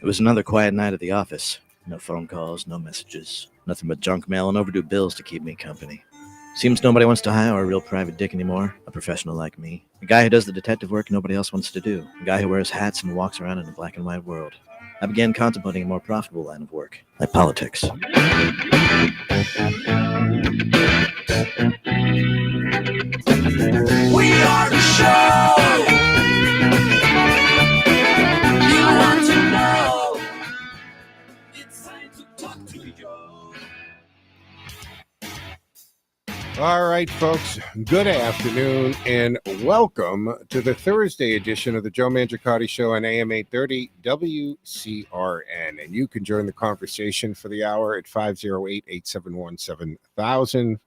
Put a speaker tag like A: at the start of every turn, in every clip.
A: It was another quiet night at the office. No phone calls, no messages, nothing but junk mail and overdue bills to keep me company. Seems nobody wants to hire a real private dick anymore, a professional like me. A guy who does the detective work nobody else wants to do. A guy who wears hats and walks around in a black and white world. I began contemplating a more profitable line of work, like politics.
B: We are the show you want to know. It's time to talk to you.
C: All right, folks, good afternoon and welcome to the Thursday edition of the Joe Mangiacotti Show on AM 830 WCRN. And you can join the conversation for the hour at 508-871-7000.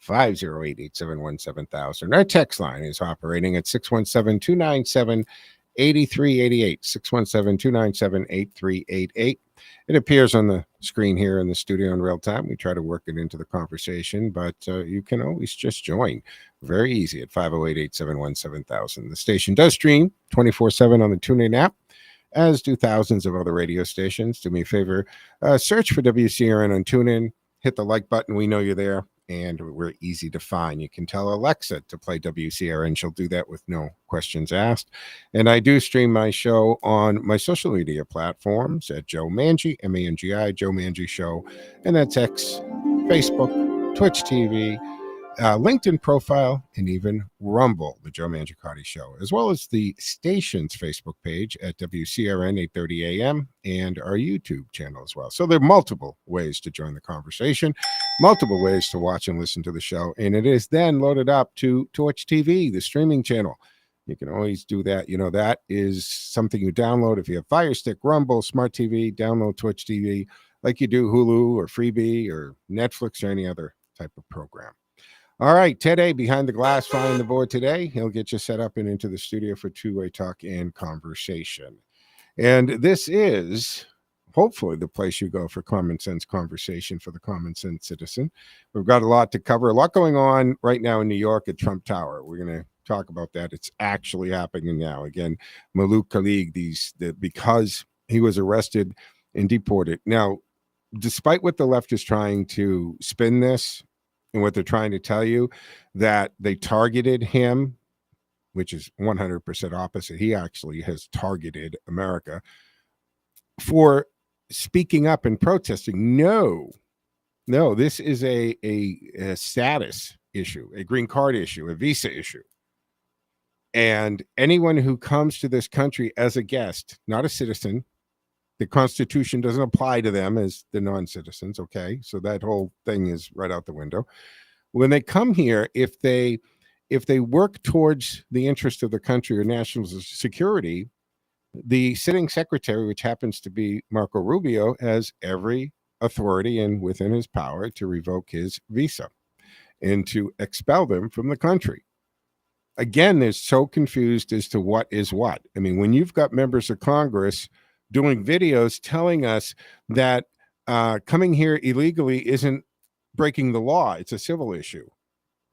C: 508-871-7000. Our text line is operating at 617-297-8388. 617-297-8388. It appears on the screen here in the studio in real time. We try to work it into the conversation, but you can always just join. Very easy at 508-871-7000. The station does stream 24/7 on the TuneIn app, as do thousands of other radio stations. Do me a favor, search for WCRN on TuneIn. Hit the like button. We know you're there. And we're easy to find. You can tell Alexa to play WCRN. She'll do that with no questions asked. And I do stream my show on my social media platforms at Joe Mangi, M-A-N-G-I, Joe Mangi Show. And that's X, Facebook, Twitch TV, LinkedIn profile, and even Rumble, the Joe Mangiacotti Show, as well as the station's Facebook page at WCRN 830 AM and our YouTube channel as well. So there are multiple ways to join the conversation, multiple ways to watch and listen to the show, and it is then loaded up to Twitch TV, the streaming channel. You can always do that. You know, that is something you download. If you have Fire Stick, Rumble, Smart TV, download Twitch TV like you do Hulu or Freebie or Netflix or any other type of program. All right, Ted A. behind the glass, flying the board today. He'll get you set up and into the studio for two-way talk and conversation. And this is hopefully the place you go for common sense conversation for the common sense citizen. We've got a lot to cover, a lot going on right now in New York at Trump Tower. We're going to talk about that. It's actually happening now. Again, Maluk Khalid, because he was arrested and deported. Now, despite what the left is trying to spin this, and what they're trying to tell you, that they targeted him, which is 100% opposite. He actually has targeted America for speaking up and protesting. No, this is a status issue, a green card issue, a visa issue. And anyone who comes to this country as a guest, not a citizen, the Constitution doesn't apply to them as the non-citizens, okay? So that whole thing is right out the window. When they come here, if they work towards the interest of the country or national security, the sitting secretary, which happens to be Marco Rubio, has every authority and within his power to revoke his visa and to expel them from the country. Again, they're so confused as to what is what. I mean, when you've got members of Congress doing videos telling us that coming here illegally isn't breaking the law, it's a civil issue.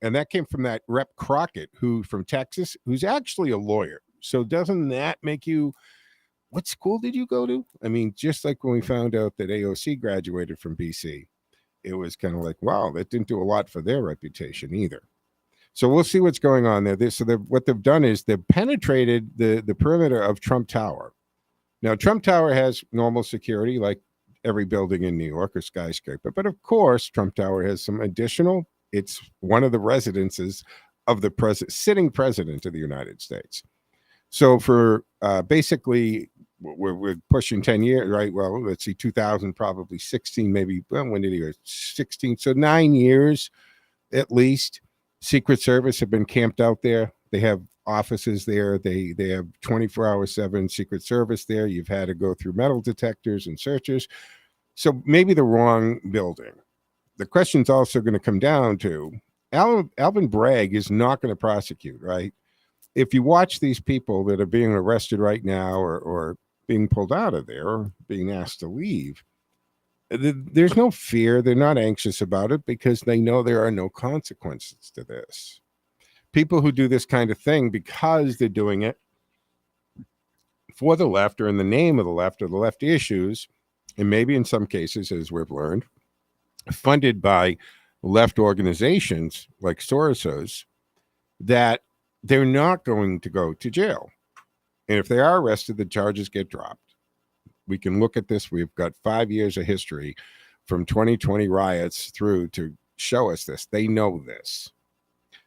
C: And that came from that Rep Crockett, from Texas, who's actually a lawyer. So doesn't that make you, what school did you go to? I mean, just like when we found out that AOC graduated from BC, it was kind of like, wow, that didn't do a lot for their reputation either. So we'll see what's going on there. What they've done is they've penetrated the perimeter of Trump Tower. Now, Trump Tower has normal security like every building in New York or skyscraper. But of course, Trump Tower has some additional. It's one of the residences of the sitting president of the United States. So for basically, we're pushing 10 years, right? Well, let's see, 2000, probably 16, maybe. Well, when did he go? 16. So 9 years at least. Secret Service have been camped out there. They have offices there. They have 24/7 Secret Service there. You've had to go through metal detectors and searches. So maybe the wrong building. The question's also going to come down to Alvin Bragg is not going to prosecute, right? If you watch these people that are being arrested right now or being pulled out of there or being asked to leave, there's no fear. They're not anxious about it because they know there are no consequences to this. People who do this kind of thing because they're doing it for the left or in the name of the left or the left issues, and maybe in some cases, as we've learned, funded by left organizations like Soros's, that they're not going to go to jail. And if they are arrested, the charges get dropped. We can look at this. We've got 5 years of history from 2020 riots through to show us this. They know this.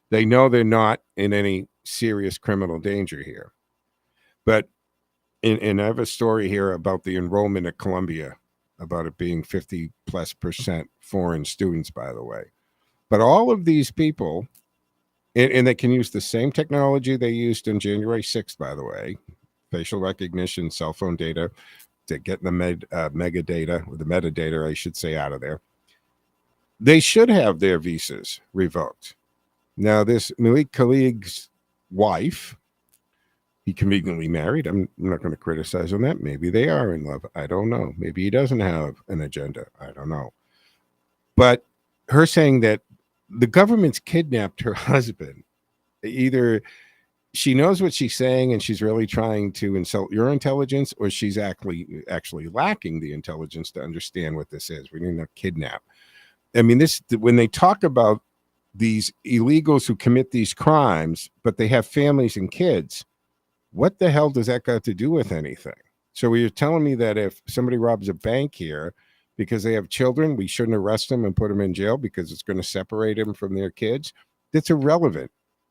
C: They know they're not in any serious criminal danger here. But and I have a story here about the enrollment at Columbia, about it being 50+% foreign students, by the way. But all of these people, and they can use the same technology they used on January 6th, by the way, facial recognition, cell phone data, to get the metadata, or the metadata, I should say, out of there. They should have their visas revoked. Now, this Malik Khalig's wife, he conveniently married. I'm not going to criticize on that. Maybe they are in love. I don't know. Maybe he doesn't have an agenda. I don't know. But her saying that the government's kidnapped her husband, either she knows what she's saying and she's really trying to insult your intelligence, or she's actually lacking the intelligence to understand what this is. We need to kidnap. I mean, this, when they talk about these illegals who commit these crimes, but they have families and kids, what the hell does that got to do with anything? So you're telling me that if somebody robs a bank here because they have children, we shouldn't arrest them and put them in jail because it's going to separate them from their kids? That's irrelevant.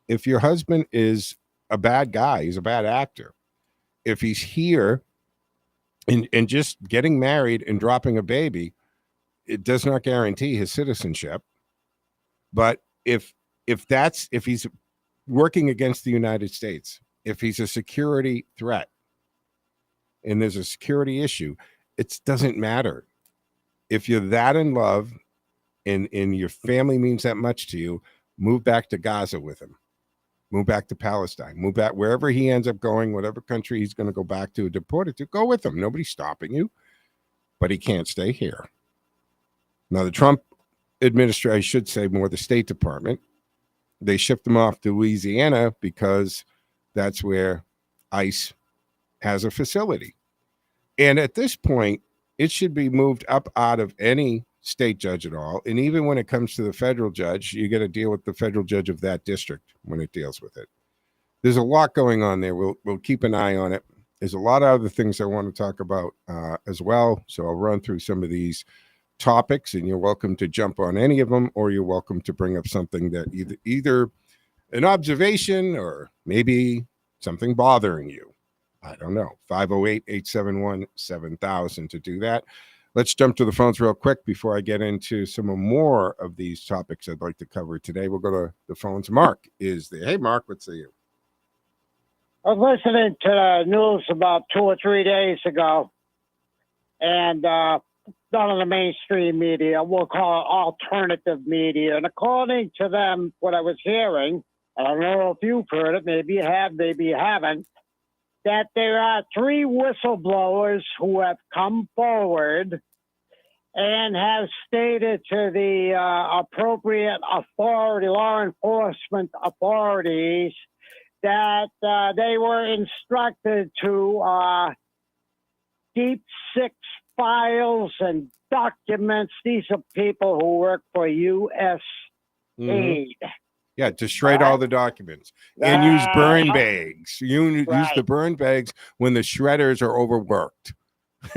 C: If your husband is a bad guy, he's a bad actor. If he's here and just getting married and dropping a baby, it does not guarantee his citizenship. But if he's working against the United States, if he's a security threat and there's a security issue, it doesn't matter. If you're that in love and your family means that much to you, move back to Gaza with him. Move back to Palestine. Move back wherever he ends up going, whatever country he's going to go back to, deported to, go with him. Nobody's stopping you. But he can't stay here. Now, the Trump administration, I should say more the State Department, they shipped him off to Louisiana because that's where ICE has a facility. And at this point, it should be moved up out of any state judge at all. And even when it comes to the federal judge, you got to deal with the federal judge of that district when it deals with it. There's a lot going on there. We'll keep an eye on it. There's a lot of other things I want to talk about as well. So I'll run through some of these topics, and you're welcome to jump on any of them, or you're welcome to bring up something that either an observation or maybe something bothering you. I don't know. 508-871-7000 to do that. Let's jump to the phones real quick before I get into some more of these topics I'd like to cover today. We'll go to the phones. Mark is there. Hey, Mark, what's you?
D: I was listening to the news about 2 or 3 days ago, and none of the mainstream media, we'll call it alternative media. And according to them, what I was hearing, I don't know if you've heard it, maybe you have, maybe you haven't, that there are 3 whistleblowers who have come forward and have stated to the appropriate authority, law enforcement authorities, that they were instructed to keep 6 files and documents. These are people who work for U.S. Aid.
C: Yeah, to shred all the documents and use burn bags. Use the burn bags when the shredders are overworked.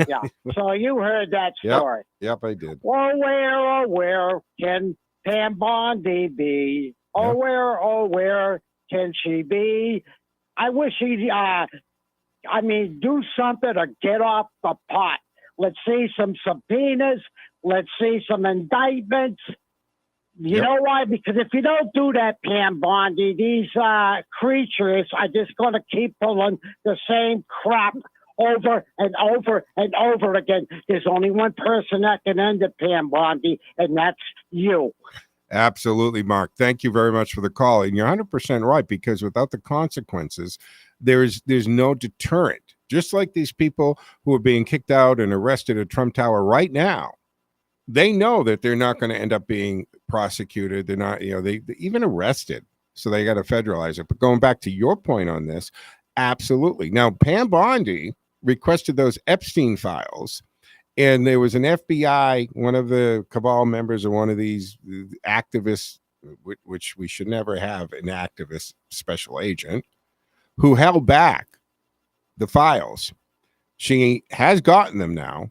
D: Yeah. So you heard that story.
C: Yep, I did.
D: Oh, where can Pam Bondi be? Oh, where can she be? I wish he'd, do something or get off the pot. Let's see some subpoenas. Let's see some indictments. You know why? Because if you don't do that, Pam Bondi, these creatures are just going to keep pulling the same crap over and over and over again. There's only one person that can end it, Pam Bondi, and that's you.
C: Absolutely, Mark. Thank you very much for the call. And you're 100% right, because without the consequences, there's no deterrent. Just like these people who are being kicked out and arrested at Trump Tower right now, they know that they're not going to end up being prosecuted. They're not, they even arrested. So they got to federalize it. But going back to your point on this, absolutely. Now, Pam Bondi requested those Epstein files, and there was an FBI, one of the cabal members of one of these activists, which we should never have an activist special agent, who held back the files. She has gotten them now,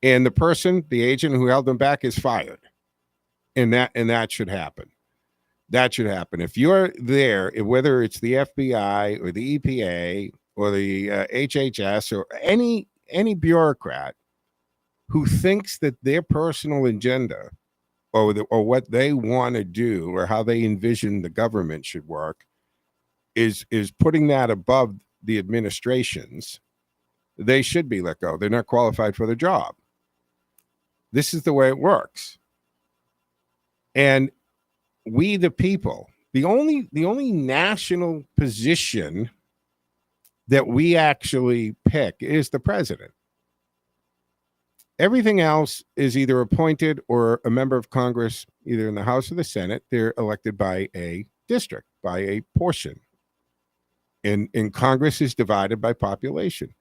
C: and the agent who held them back, is fired. And that should happen. That should happen. If you're there, whether it's the FBI or the EPA or the HHS or any bureaucrat who thinks that their personal agenda or what they want to do or how they envision the government should work is putting that above the administration's, they should be let go. They're not qualified for the job. This is the way it works. And we, the people, the only national position that we actually pick is the president. Everything else is either appointed or a member of Congress, either in the House or the Senate. They're elected by a district, by a portion. And Congress is divided by population.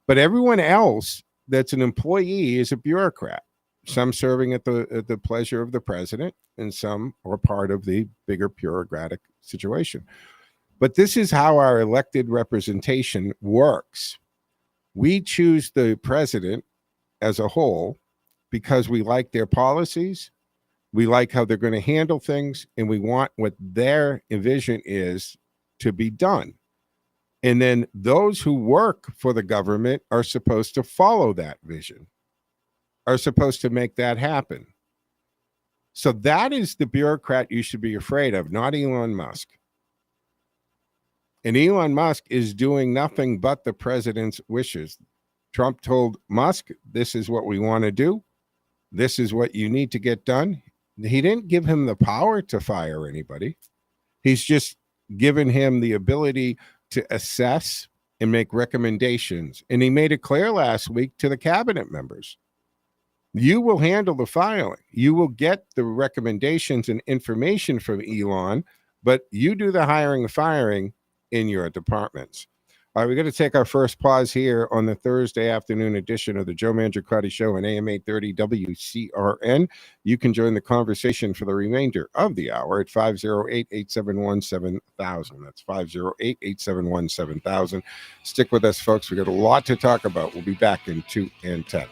C: But everyone else that's an employee is a bureaucrat. Some serving at the pleasure of the president, and some are part of the bigger bureaucratic situation. But this is how our elected representation works. We choose the president as a whole because we like their policies, we like how they're going to handle things, and we want what their vision is to be done. And then those who work for the government are supposed to follow that vision, are supposed to make that happen. So that is the bureaucrat you should be afraid of, not Elon Musk. And Elon Musk is doing nothing but the president's wishes. Trump told Musk, this is what we want to do. This is what you need to get done. He didn't give him the power to fire anybody. He's just given him the ability to assess and make recommendations. And he made it clear last week to the cabinet members, you will handle the filing. You will get the recommendations and information from Elon, but you do the hiring and firing in your departments. All right, we're going to take our first pause here on the Thursday afternoon edition of the Joe Mangiacotti Show on AM 830 WCRN. You can join the conversation for the remainder of the hour at 508-871-7000. That's 508-871-7000. Stick with us, folks. We've got a lot to talk about. We'll be back in 2 and 10.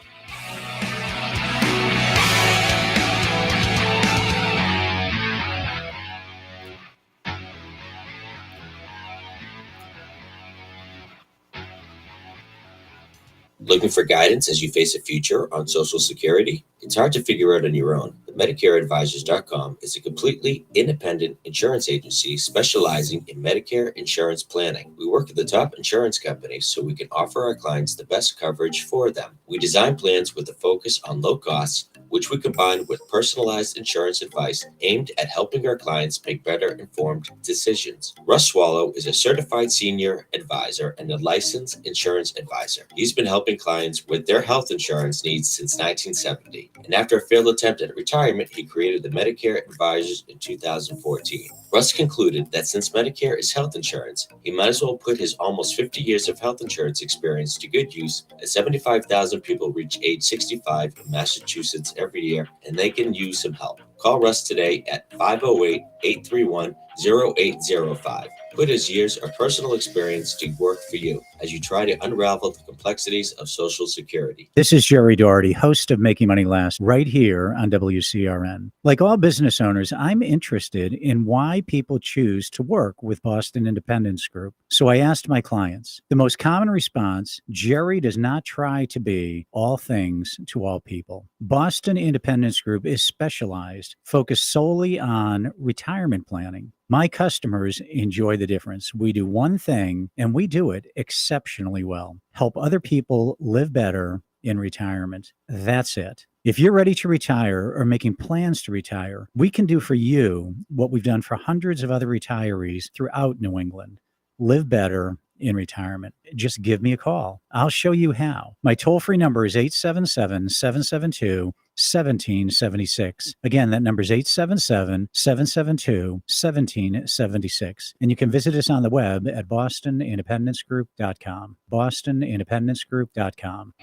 E: Looking for guidance as you face a future on Social Security? It's hard to figure out on your own, but MedicareAdvisors.com is a completely independent insurance agency specializing in Medicare insurance planning. We work with the top insurance companies so we can offer our clients the best coverage for them. We design plans with a focus on low costs, which we combine with personalized insurance advice aimed at helping our clients make better informed decisions. Russ Swallow is a certified senior advisor and a licensed insurance advisor. He's been helping clients with their health insurance needs since 1970. And after a failed attempt at retirement, he created the Medicare Advisors in 2014. Russ concluded that since Medicare is health insurance, he might as well put his almost 50 years of health insurance experience to good use, as 75,000 people reach age 65 in Massachusetts every year, and they can use some help. Call Russ today at 508-831-0805. Put his years of personal experience to work for you as you try to unravel the complexities of Social Security.
F: This is Jerry Doherty, host of Making Money Last, right here on WCRN. Like all business owners, I'm interested in why people choose to work with Boston Independence Group. So I asked my clients. The most common response, Jerry does not try to be all things to all people. Boston Independence Group is specialized, focused solely on retirement planning. My customers enjoy the difference. We do one thing, and we do it exceptionally well. Help other people live better in retirement. That's it. If you're ready to retire or making plans to retire, we can do for you what we've done for hundreds of other retirees throughout New England. Live better in retirement. Just give me a call. I'll show you how. My toll-free number is 877-772-1776. Again, that number is 877-772-1776. And you can visit us on the web at bostonindependencegroup.com. bostonindependencegroup.com.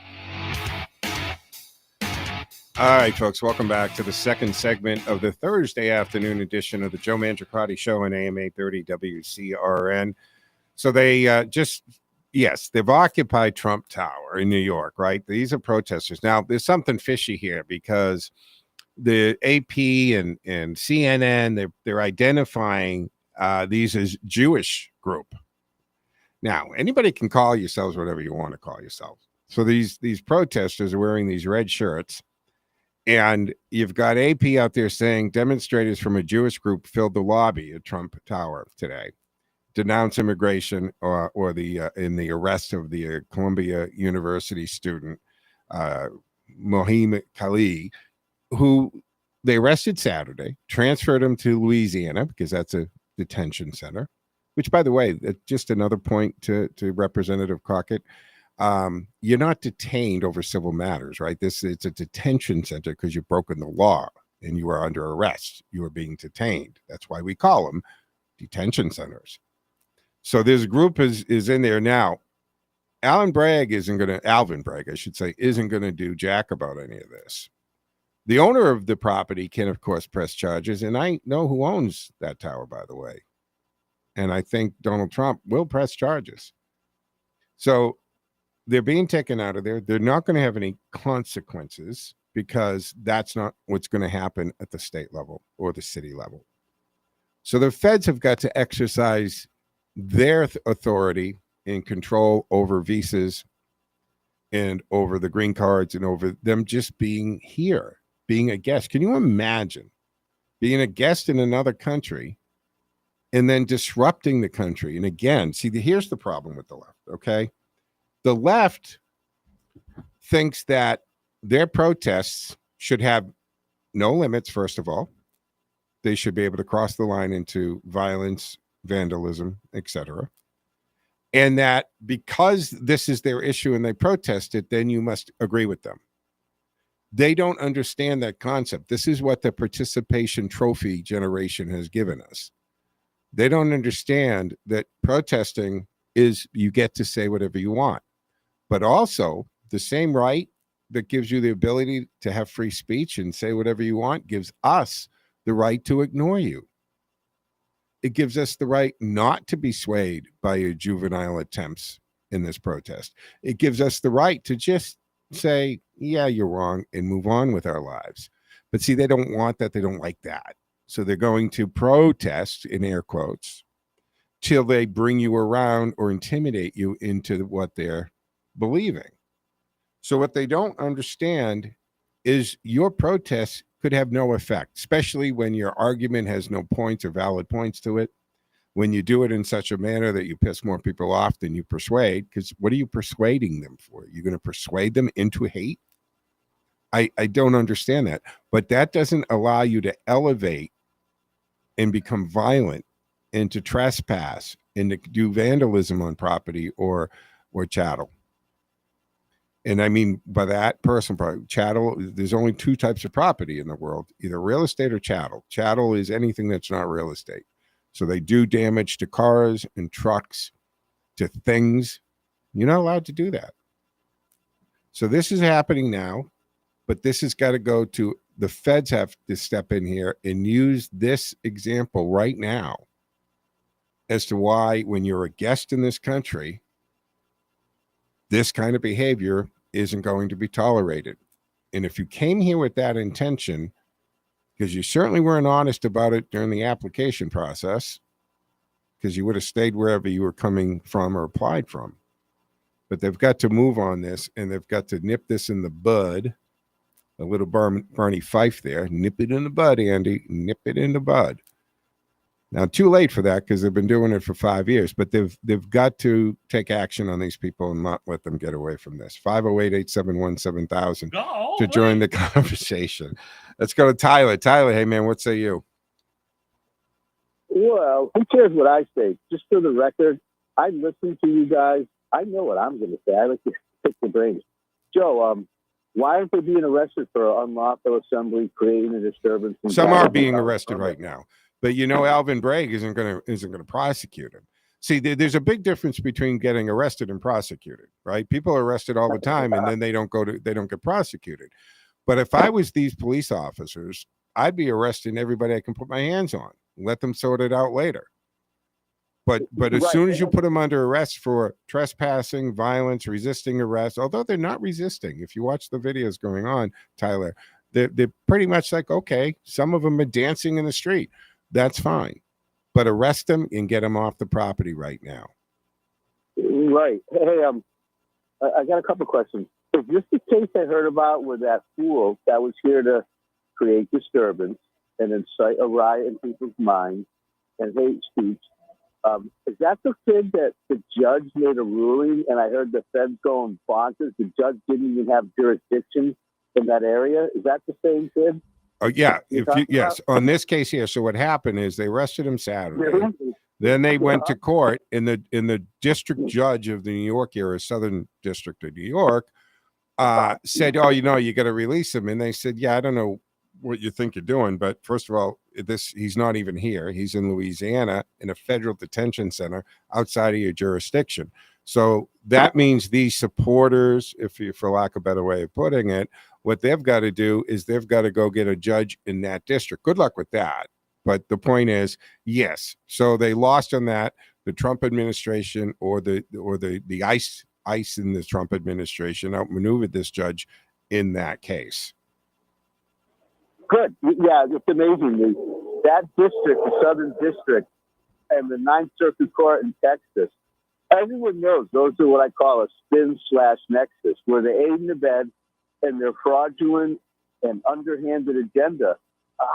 C: All right, folks, welcome back to the second segment of the Thursday afternoon edition of the Joe Mangiacotti Show on AM 830 WCRN. So they they've occupied Trump Tower in New York, right? These are protesters. Now, there's something fishy here because the AP and CNN, they're identifying these as Jewish group. Now, anybody can call yourselves whatever you want to call yourselves. So these protesters are wearing these red shirts. And you've got AP out there saying demonstrators from a Jewish group filled the lobby at Trump Tower today, denounce immigration or in the arrest of the Columbia University student Mohim Khalil, who they arrested Saturday, transferred him to Louisiana because that's a detention center. Which, by the way, just another point to Representative Crockett. You're not detained over civil matters, right? It's a detention center because you've broken the law and you are under arrest. You are being detained. That's why we call them detention centers. So this group is in there now. Alvin Bragg, I should say, isn't going to do jack about any of this. The owner of the property can, of course, press charges. And I know who owns that tower, by the way. And I think Donald Trump will press charges. So they're being taken out of there. They're not going to have any consequences because that's not what's going to happen at the state level or the city level. So the feds have got to exercise their authority and control over visas and over the green cards and over them just being here, being a guest. Can you imagine being a guest in another country and then disrupting the country? And again, here's the problem with the left, okay? The left thinks that their protests should have no limits, first of all. They should be able to cross the line into violence, vandalism, etc. And that because this is their issue and they protest it, then you must agree with them. They don't understand that concept. This is what the participation trophy generation has given us. They don't understand that protesting is you get to say whatever you want. But also, the same right that gives you the ability to have free speech and say whatever you want gives us the right to ignore you. It gives us the right not to be swayed by your juvenile attempts in this protest. It gives us the right to just say, yeah, you're wrong, and move on with our lives. But see, they don't want that. They don't like that. So they're going to protest, in air quotes, till they bring you around or intimidate you into what they're believing. So what they don't understand is your protest could have no effect, especially when your argument has no points or valid points to it. When you do it in such a manner that you piss more people off than you persuade, because what are you persuading them for? You're going to persuade them into hate? I don't understand that. But that doesn't allow you to elevate and become violent and to trespass and to do vandalism on property or chattel. And I mean by that chattel, there's only two types of property in the world, either real estate or chattel. Chattel is anything that's not real estate. So they do damage to cars and trucks, to things. You're not allowed to do that. So this is happening now, but this has got to go to the feds have to step in here and use this example right now as to why when you're a guest in this country, this kind of behavior isn't going to be tolerated. And if you came here with that intention, because you certainly weren't honest about it during the application process, because you would have stayed wherever you were coming from or applied from. But they've got to move on this, and they've got to nip this in the bud. A little Barney Fife there. Nip it in the bud, Andy. Nip it in the bud. Now, too late for that because they've been doing it for 5 years, but they've got to take action on these people and not let them get away from this. 508-871-7000 to join the conversation. Let's go to Tyler. Tyler, hey, man, what say you?
G: Well, who cares what I say? Just for the record, I listen to you guys. I know what I'm going to say. I like to pick the brains. Joe, why aren't they being arrested for unlawful assembly, creating a disturbance?
C: Some are being arrested right now, but Alvin Bragg isn't going to prosecute him. See, there's a big difference between getting arrested and prosecuted, right? People are arrested all the time, and then they don't get prosecuted. But if I was these police officers, I'd be arresting everybody I can put my hands on. Let them sort it out later. But as soon as you put them under arrest for trespassing, violence, resisting arrest, although they're not resisting, if you watch the videos going on, Tyler, they're pretty much like, okay, some of them are dancing in the street. That's fine. But arrest them and get them off the property right now.
G: Right. Hey, I got a couple questions. Is this the case I heard about where that fool that was here to create disturbance and incite a riot in people's minds and hate speech? Is that the kid that the judge made a ruling and I heard the feds going bonkers? The judge didn't even have jurisdiction in that area. Is that the same kid?
C: Oh yeah, yes. On this case here, so what happened is they arrested him Saturday. Then they went to court, and the district judge of the New York area, Southern District of New York, said, "Oh, you got to release him." And they said, "Yeah, I don't know what you think you're doing, but first of all, he's not even here. He's in Louisiana in a federal detention center outside of your jurisdiction." So that means these supporters, for lack of a better way of putting it, what they've got to do is they've got to go get a judge in that district. Good luck with that. But the point is, yes. So they lost on that. The Trump administration or the ICE in the Trump administration outmaneuvered this judge in that case.
G: Good. Yeah, it's amazing. That district, the Southern District, and the Ninth Circuit Court in Texas, everyone knows those are what I call a spin/nexus, where they aid and abet and their fraudulent and underhanded agenda.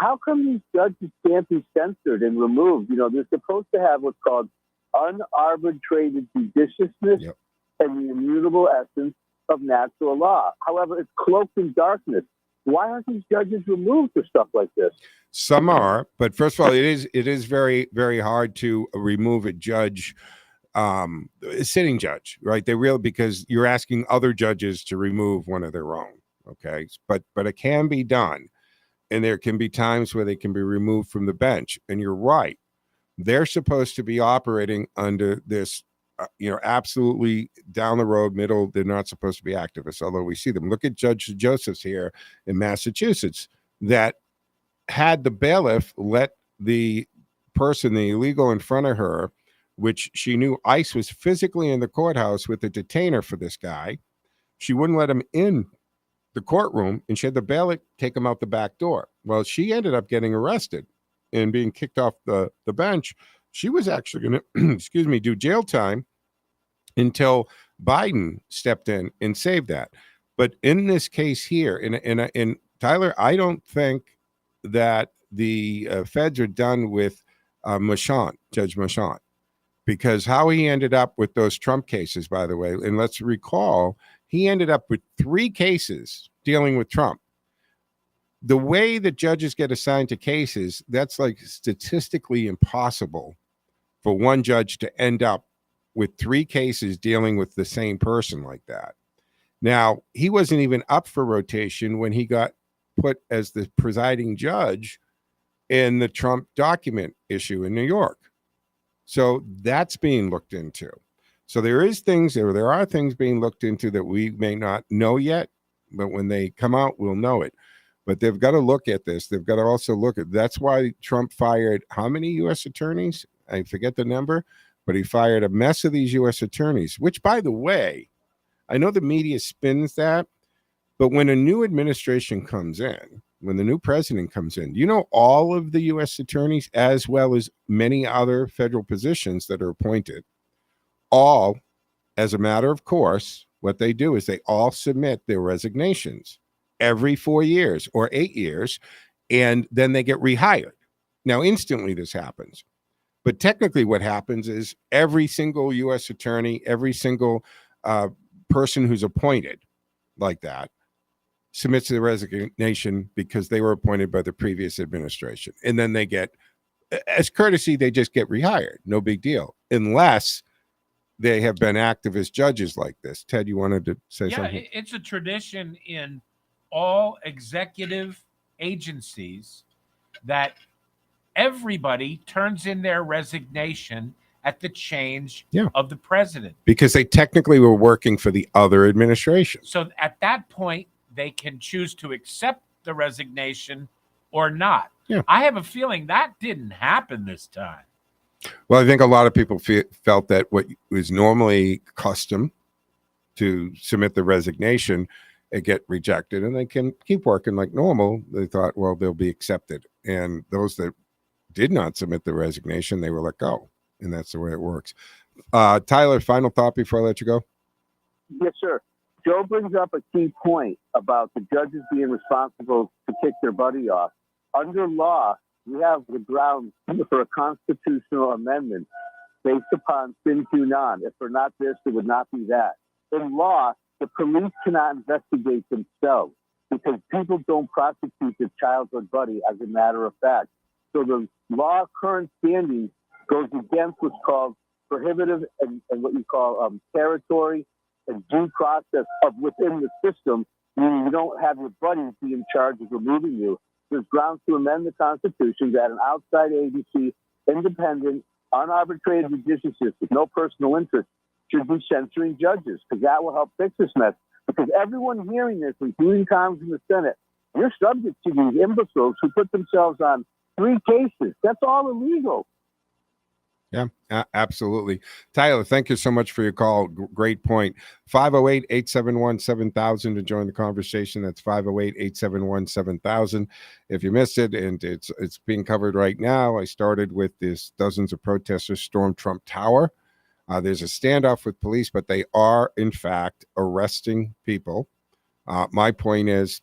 G: How come these judges can't be censored and removed? They're supposed to have what's called unarbitrated judiciousness and the immutable essence of natural law. However, it's cloaked in darkness. Why aren't these judges removed for stuff like this?
C: Some are, but first of all, it is very, very hard to remove a judge, a sitting judge, right? Because you're asking other judges to remove one of their own. Okay, but it can be done, and there can be times where they can be removed from the bench. And you're right; they're supposed to be operating under this, absolutely down the road middle. They're not supposed to be activists, although we see them. Look at Judge Josephs here in Massachusetts that had the bailiff let the person, the illegal in front of her, which she knew ICE was physically in the courthouse with a detainer for this guy. She wouldn't let him in the courtroom, and she had the bailiff take him out the back door. Well, she ended up getting arrested and being kicked off the bench. She was actually going to, do jail time until Biden stepped in and saved that. But in this case here, and Tyler, I don't think that the feds are done with Judge Machant, because how he ended up with those Trump cases, by the way, and let's recall, he ended up with 3 cases dealing with Trump. The way that judges get assigned to cases, that's like statistically impossible for one judge to end up with 3 cases dealing with the same person like that. Now, he wasn't even up for rotation when he got put as the presiding judge in the Trump document issue in New York. So that's being looked into. So there are things being looked into that we may not know yet, but when they come out, we'll know it. But they've got to look at this. They've got to also look at, that's why Trump fired how many U.S. attorneys? I forget the number, but he fired a mess of these U.S. attorneys, which, by the way, I know the media spins that, but when a new administration comes in, when the new president comes in, all of the U.S. attorneys, as well as many other federal positions that are appointed, all, as a matter of course, what they do is they all submit their resignations every 4 years or 8 years, and then they get rehired. Now, instantly this happens. But technically what happens is every single U.S. attorney, every single person who's appointed like that submits their resignation because they were appointed by the previous administration. And then they get, as courtesy, they just get rehired. No big deal. Unless they have been activist judges like this. Ted, you wanted to say something?
H: It's a tradition in all executive agencies that everybody turns in their resignation at the change of the president.
C: Because they technically were working for the other administration.
H: So at that point, they can choose to accept the resignation or not.
C: Yeah.
H: I have a feeling that didn't happen this time.
C: Well, I think a lot of people felt that what was normally custom to submit the resignation and get rejected, and they can keep working like normal. They thought, well, they'll be accepted. And those that did not submit the resignation, they were let go. And that's the way it works. Tyler, final thought before I let you go?
G: Yes, sir. Joe brings up a key point about the judges being responsible to kick their buddy off. Under law, we have the grounds for a constitutional amendment based upon sin to non. If we're not this, it would not be that. In law, the police cannot investigate themselves because people don't prosecute their childhood buddy as a matter of fact. So the law current standing goes against what's called prohibitive and what you call territory and due process of within the system, meaning you don't have your buddies be in charge of removing you. There's grounds to amend the Constitution that an outside agency, independent, unarbitrated judicious with no personal interest should be censoring judges, because that will help fix this mess. Because everyone hearing this, including Congress and the Senate, you're subject to these imbeciles who put themselves on 3 cases. That's all illegal.
C: Yeah, absolutely. Tyler, thank you so much for your call. Great point. 508-871-7000 to join the conversation. That's 508-871-7000. If you missed it, and it's being covered right now, I started with this dozens of protesters stormed Trump Tower. There's a standoff with police, but they are, in fact, arresting people. My point is,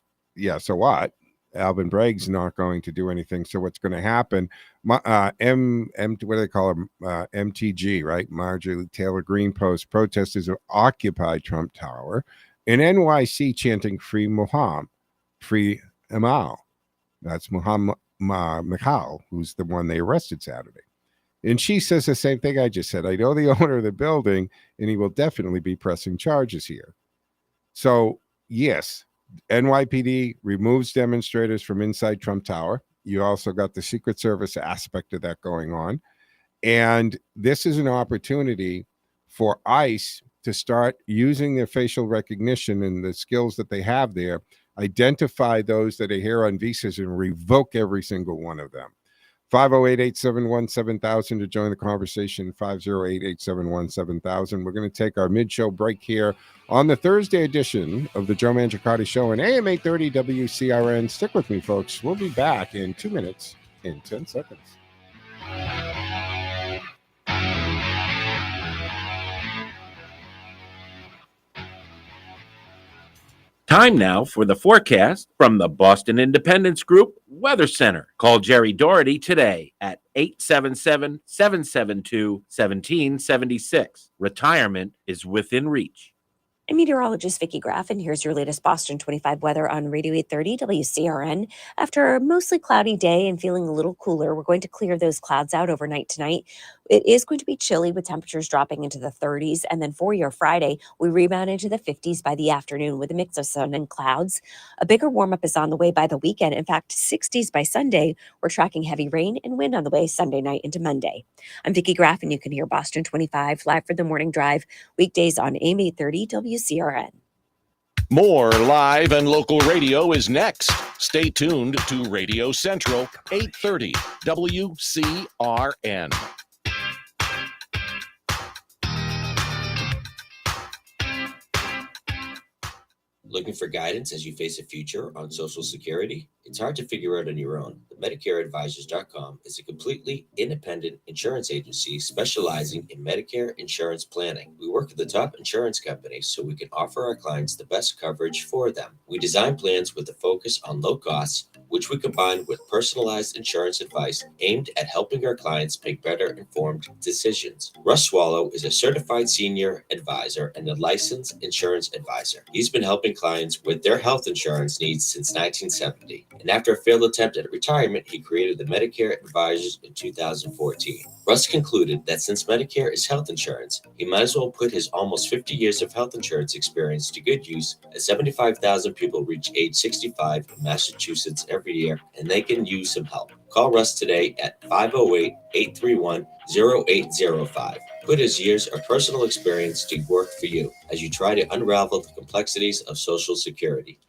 C: so what? Alvin Bragg's not going to do anything. So what's going to happen? What do they call him? MTG, right? Marjorie Taylor Greene post. Protesters have occupied Trump Tower in NYC chanting "Free Muhammad, Free Amal." That's Muhammad Mikhal, who's the one they arrested Saturday. And she says the same thing I just said. I know the owner of the building, and he will definitely be pressing charges here. So, yes, NYPD removes demonstrators from inside Trump Tower. You also got the Secret Service aspect of that going on. And this is an opportunity for ICE to start using their facial recognition and the skills that they have there, identify those that are here on visas and revoke every single one of them. 508-871-7000 to join the conversation, 508-871-7000. We're going to take our mid-show break here on the Thursday edition of the Joe Mangiacotti Show on AM 830 WCRN. Stick with me, folks. We'll be back in 2 minutes and 10 seconds.
I: Time now for the forecast from the Boston Independence Group Weather Center. Call Jerry Doherty today at 877-772-1776. Retirement is within reach.
J: I'm meteorologist Vicki Graff, and here's your latest Boston 25 weather on Radio 830 WCRN. After a mostly cloudy day and feeling a little cooler, we're going to clear those clouds out overnight tonight. It is going to be chilly with temperatures dropping into the 30s. And then for your Friday, we rebound into the 50s by the afternoon with a mix of sun and clouds. A bigger warm-up is on the way by the weekend. In fact, 60s by Sunday. We're tracking heavy rain and wind on the way Sunday night into Monday. I'm Vicki Graff, and you can hear Boston 25 live for the morning drive weekdays on AM 830 WCRN.
K: More live and local radio is next. Stay tuned to Radio Central 830 WCRN.
E: Looking for guidance as you face a future on Social Security? It's hard to figure out on your own. But MedicareAdvisors.com is a completely independent insurance agency specializing in Medicare insurance planning. We work with the top insurance companies so we can offer our clients the best coverage for them. We design plans with a focus on low costs, which we combine with personalized insurance advice aimed at helping our clients make better informed decisions. Russ Swallow is a certified senior advisor and a licensed insurance advisor. He's been helping clients with their health insurance needs since 1970. And after a failed attempt at retirement, he created the Medicare Advisors in 2014. Russ concluded that since Medicare is health insurance, he might as well put his almost 50 years of health insurance experience to good use, as 75,000 people reach age 65 in Massachusetts every year, and they can use some help. Call Russ today at 508-831-0805. Put his years of personal experience to work for you as you try to unravel the complexities of Social Security.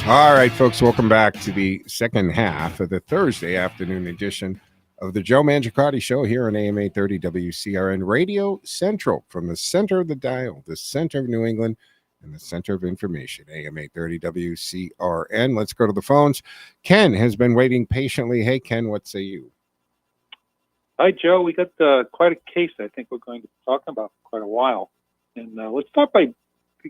C: All right, folks, welcome back to the second half of the Thursday afternoon edition of the Joe Mangiacotti Show here on AM 830 WCRN Radio Central, from the center of the dial, the center of New England, and the center of information, AM 830 WCRN. Let's go to the phones. Ken has been waiting patiently. Hey, Ken, what say you?
L: Hi, Joe. We got quite a case I think we're going to be talking about for quite a while. And let's start by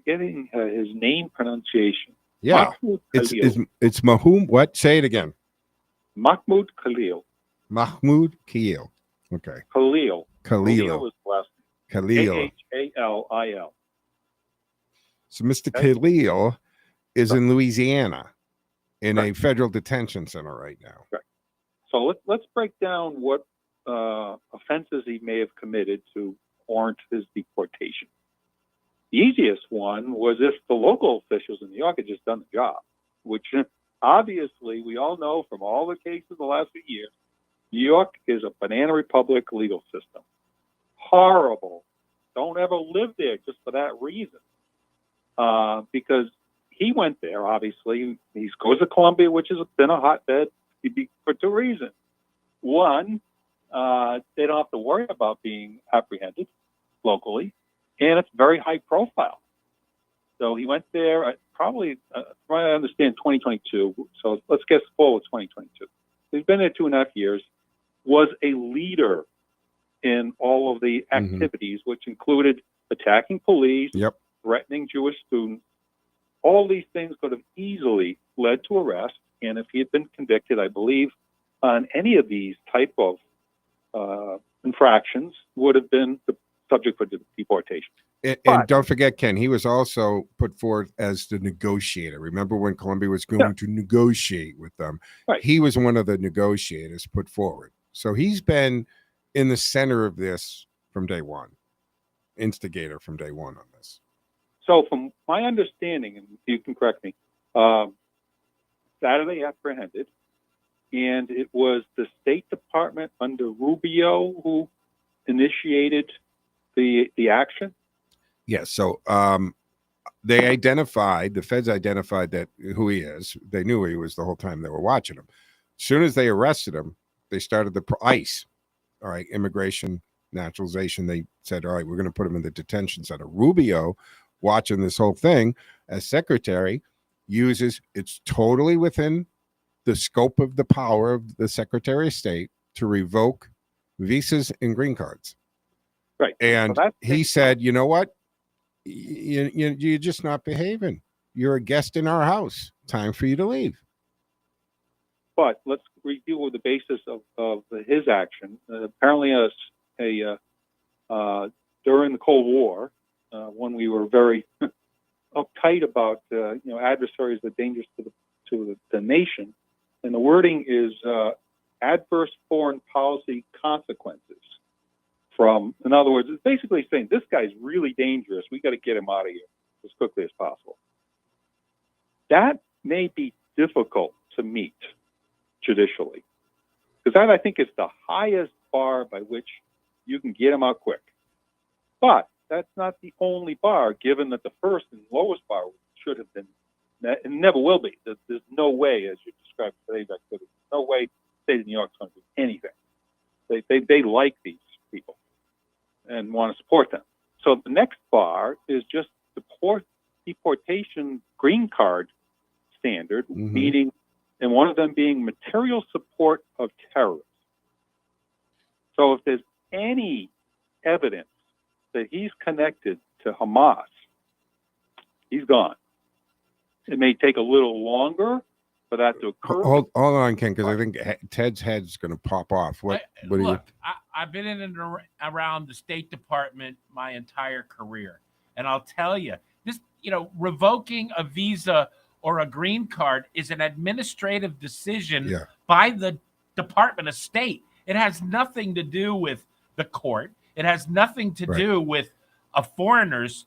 L: getting his name pronunciation.
C: Yeah, it's Mahmoud. What? Say it again.
L: Mahmoud Khalil.
C: Mahmoud Khalil. Okay.
L: Khalil.
C: Khalil.
L: Is the last name.
C: Khalil.
L: Khalil.
C: So Mr. Khalil is in Louisiana in a federal detention center right now.
L: Right. So let's break down what offenses he may have committed to warrant his deportation. The easiest one was if the local officials in New York had just done the job, which obviously we all know from all the cases the last few years, New York is a banana republic legal system. Horrible. Don't ever live there just for that reason. Because he went there, obviously. He goes to Columbia, which has been a hotbed for two reasons. One, they don't have to worry about being apprehended locally, and it's very high profile. So he went there probably, from what I understand, 2022. So let's guess forward 2022. He's been there 2.5 years, was a leader in all of the activities, which included attacking police, threatening Jewish students. All these things could have easily led to arrest. And if he had been convicted, I believe, on any of these type of infractions, would have been the subject for deportation.
C: And don't forget, Ken, he was also put forward as the negotiator. Remember when Columbia was going to negotiate with them? Right. He was one of the negotiators put forward. So he's been in the center of this from day one, instigator from day one on this.
L: So from my understanding, and you can correct me, Saturday apprehended, and it was the State Department under Rubio who initiated the action.
C: Yes. So the feds identified that who he is. They knew who he was the whole time they were watching him. As soon as they arrested him, they started the ICE, all right, immigration, naturalization. They said, all right, we're going to put him in the detention center. Rubio, watching this whole thing as secretary, it's totally within the scope of the power of the Secretary of State to revoke visas and green cards.
L: Right.
C: And he said, you know what? You're just not behaving. You're a guest in our house. Time for you to leave.
L: But let's review the basis of his action. Apparently, during the Cold War, when we were very uptight about adversaries that are dangerous to the nation, and the wording is adverse foreign policy consequences. In other words, it's basically saying this guy's really dangerous. We got to get him out of here as quickly as possible. That may be difficult to meet judicially, because that I think is the highest bar by which you can get him out quick. But that's not the only bar, given that the first and lowest bar should have been, and never will be. There's no way, as you described today's activity, no way the state of New York is going to do anything. They like these people and want to support them. So the next bar is just deportation green card standard, meaning, and one of them being material support of terrorists. So if there's any evidence that he's connected to Hamas, he's gone. It may take a little longer for that to occur.
C: Hold on, Ken, because I think Ted's head's going to pop off.
H: I've been in and around the State Department my entire career, and I'll tell you, this, revoking a visa or a green card is an administrative decision by the Department of State. It has nothing to do with the court. It has nothing to do with a foreigner's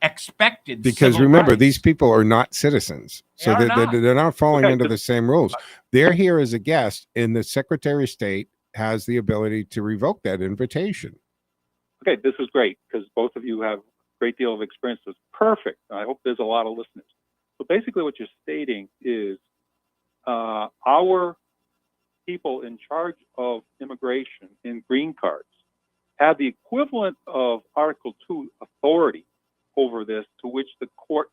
H: expected
C: because
H: civil
C: remember,
H: rights.
C: these people are not citizens, so they're not falling under the same rules. They're here as a guest, and the Secretary of State has the ability to revoke that invitation.
L: Okay, this is great because both of you have a great deal of experience. It's perfect. I hope there's a lot of listeners. So basically what you're stating is our people in charge of immigration in green cards have the equivalent of Article 2 authority over this, to which the court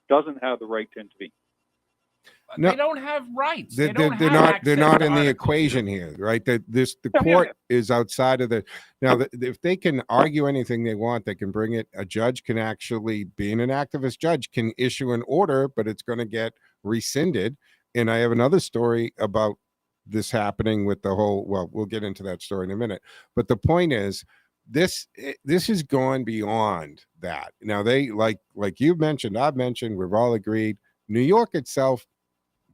L: doesn't have the right to intervene.
C: No,
H: they don't have rights.
C: They're
H: don't
C: not.
H: have
C: They're
H: access
C: not
H: to
C: in the
H: Article
C: equation
H: 2.
C: here, right? The court is outside of the. Now, if they can argue anything they want, they can bring it. A judge can actually, being an activist judge, can issue an order, but it's going to get rescinded. And I have another story about this happening with the whole. Well, we'll get into that story in a minute. But the point is, this has gone beyond that. Now they like you've mentioned, I've mentioned, we've all agreed. New York itself,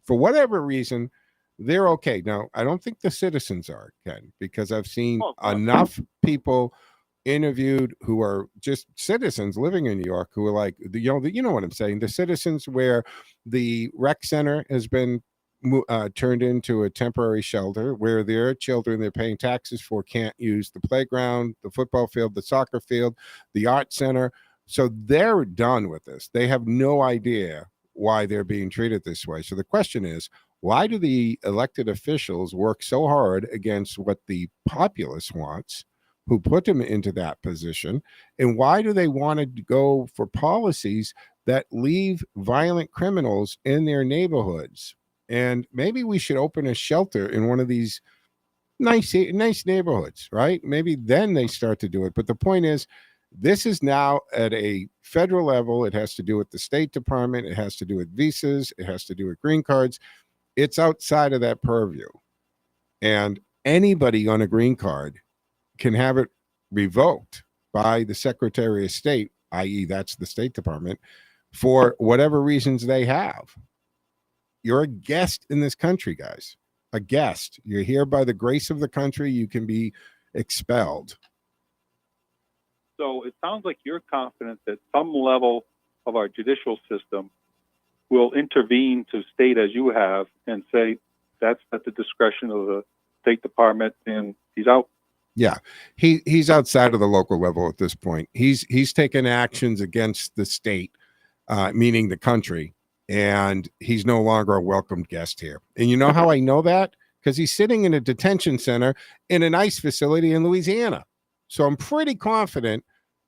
C: for whatever reason, they're okay. Now, I don't think the citizens are, Ken, because I've seen enough people interviewed who are just citizens living in New York who are like, you know what I'm saying? The citizens where the rec center has been turned into a temporary shelter where their children they're paying taxes for can't use the playground, the football field, the soccer field, the art center. So they're done with this. They have no idea why they're being treated this way. So the question is, why do the elected officials work so hard against what the populace wants, who put them into that position? And why do they want to go for policies that leave violent criminals in their neighborhoods? And maybe we should open a shelter in one of these nice neighborhoods, right? Maybe then they start to do it. But the point is, this is now at a federal level. It has to do with the State Department. It has to do with visas. It has to do with green cards. It's outside of that purview. And anybody on a green card can have it revoked by the Secretary of State, i.e., that's the State Department, for whatever reasons they have. You're a guest in this country, guys. A guest. You're here by the grace of the country. You can be expelled.
L: So it sounds like you're confident that some level of our judicial system will intervene to state as you have and say that's at the discretion of the State Department and he's out.
C: Yeah, he's outside of the local level at this point. He's taken actions against the state, meaning the country, and he's no longer a welcomed guest here. And you know how I know that? Because he's sitting in a detention center in an ICE facility in Louisiana. So I'm pretty confident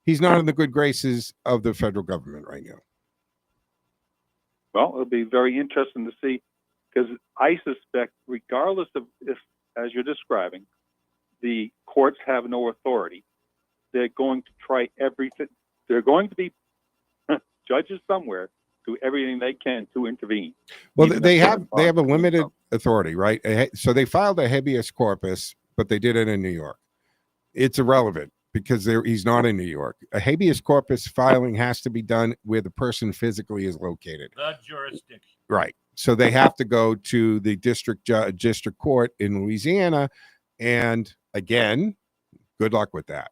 C: he's not in the good graces of the federal government right now.
L: Well, it'll be very interesting to see, because I suspect, regardless of if, as you're describing, the courts have no authority, they're going to try everything. They're going to be judges somewhere do everything they can to intervene.
C: Well, they have a limited authority, right? So they filed a habeas corpus, but they did it in New York. It's irrelevant because he's not in New York. A habeas corpus filing has to be done where the person physically is located.
H: The jurisdiction.
C: Right. So they have to go to the district court in Louisiana. And again, good luck with that.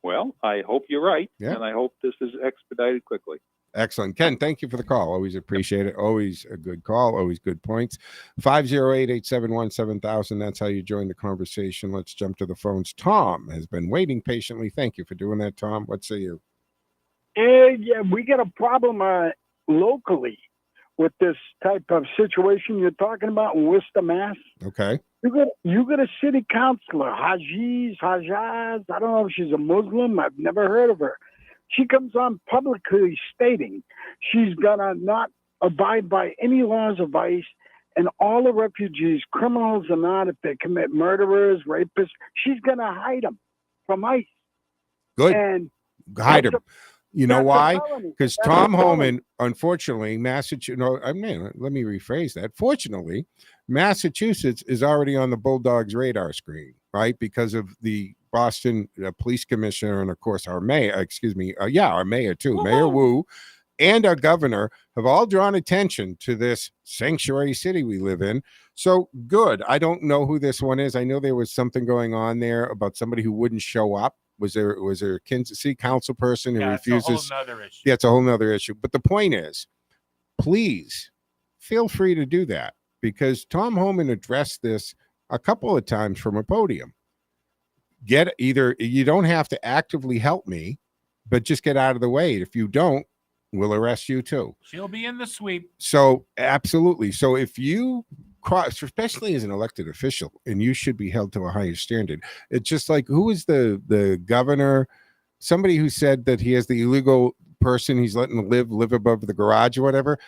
L: Well, I hope you're right,
C: and
L: I hope this is expedited quickly.
C: Excellent. Ken, thank you for the call. Always appreciate it. Always a good call. Always good points. 508-871-7000. That's how you join the conversation. Let's jump to the phones. Tom has been waiting patiently. Thank you for doing that, Tom. What say you?
M: Yeah, we got a problem locally with this type of situation you're talking about in Worcester, Mass.
C: Okay.
M: You got a city councilor, Hajaz. I don't know if she's a Muslim. I've never heard of her. She comes on publicly stating she's gonna not abide by any laws of ICE, and all the refugees, criminals or not, if they commit murderers, rapists, she's gonna hide them from ICE.
C: Good.
M: And
C: hide them. You know why? Because Tom
M: Homan,
C: unfortunately, Massachusetts. No, let me rephrase that. Fortunately, Massachusetts is already on the Bulldogs' radar screen, right? Because of the Boston police commissioner and, of course, our mayor. Our mayor too, Mayor Wu, and our governor have all drawn attention to this sanctuary city we live in. So good. I don't know who this one is. I know there was something going on there about somebody who wouldn't show up. Was there a Kansas City council person who refuses?
H: It's a whole nother issue.
C: Yeah, it's a whole nother issue. But the point is, please feel free to do that, because Tom Homan addressed this a couple of times from a podium. You don't have to actively help me, but just get out of the way. If you don't, we'll arrest you too.
H: She'll be in the sweep.
C: So absolutely. So if you cross, especially as an elected official, and you should be held to a higher standard. It's just like, who is the governor? Somebody who said that he has the illegal person he's letting live above the garage or whatever,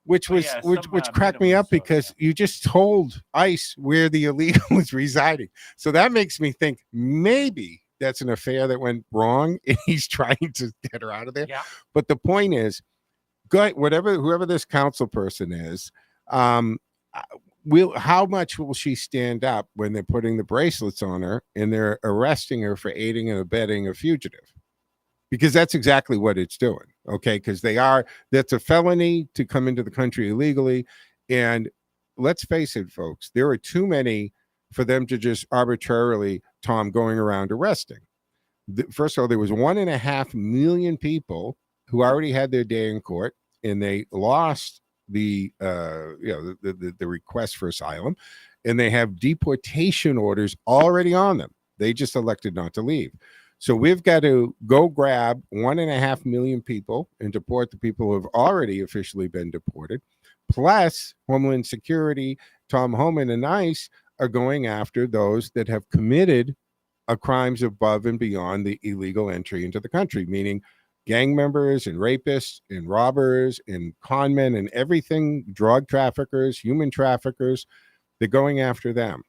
C: which was which cracked me up, because you just told ICE where the illegal is residing. So that makes me think maybe that's an affair that went wrong and he's trying to get her out of there.
H: Yeah.
C: But the point is, whoever this council person is, how much will she stand up when they're putting the bracelets on her and they're arresting her for aiding and abetting a fugitive? Because that's exactly what it's doing. Okay. Because that's a felony to come into the country illegally. And let's face it, folks, there are too many for them to just arbitrarily, Tom, going around arresting. First of all, there was 1.5 million people who already had their day in court, and they lost the request for asylum, and they have deportation orders already on them. They just elected not to leave. So we've got to go grab 1.5 million people and deport the people who have already officially been deported. Plus, Homeland Security, Tom Homan, and ICE are going after those that have committed crimes above and beyond the illegal entry into the country, meaning gang members and rapists and robbers and con men and everything, drug traffickers, human traffickers. They're going after them.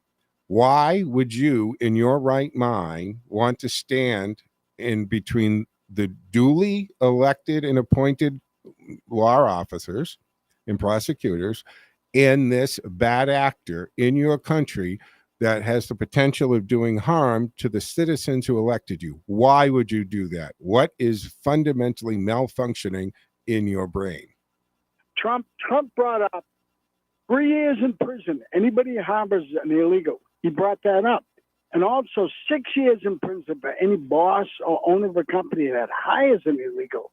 C: Why would you, in your right mind, want to stand in between the duly elected and appointed law officers and prosecutors and this bad actor in your country that has the potential of doing harm to the citizens who elected you? Why would you do that? What is fundamentally malfunctioning in your brain?
M: Trump brought up 3 years in prison. Anybody who harbors an illegal, he brought that up. And also 6 years in prison for any boss or owner of a company that hires an illegal.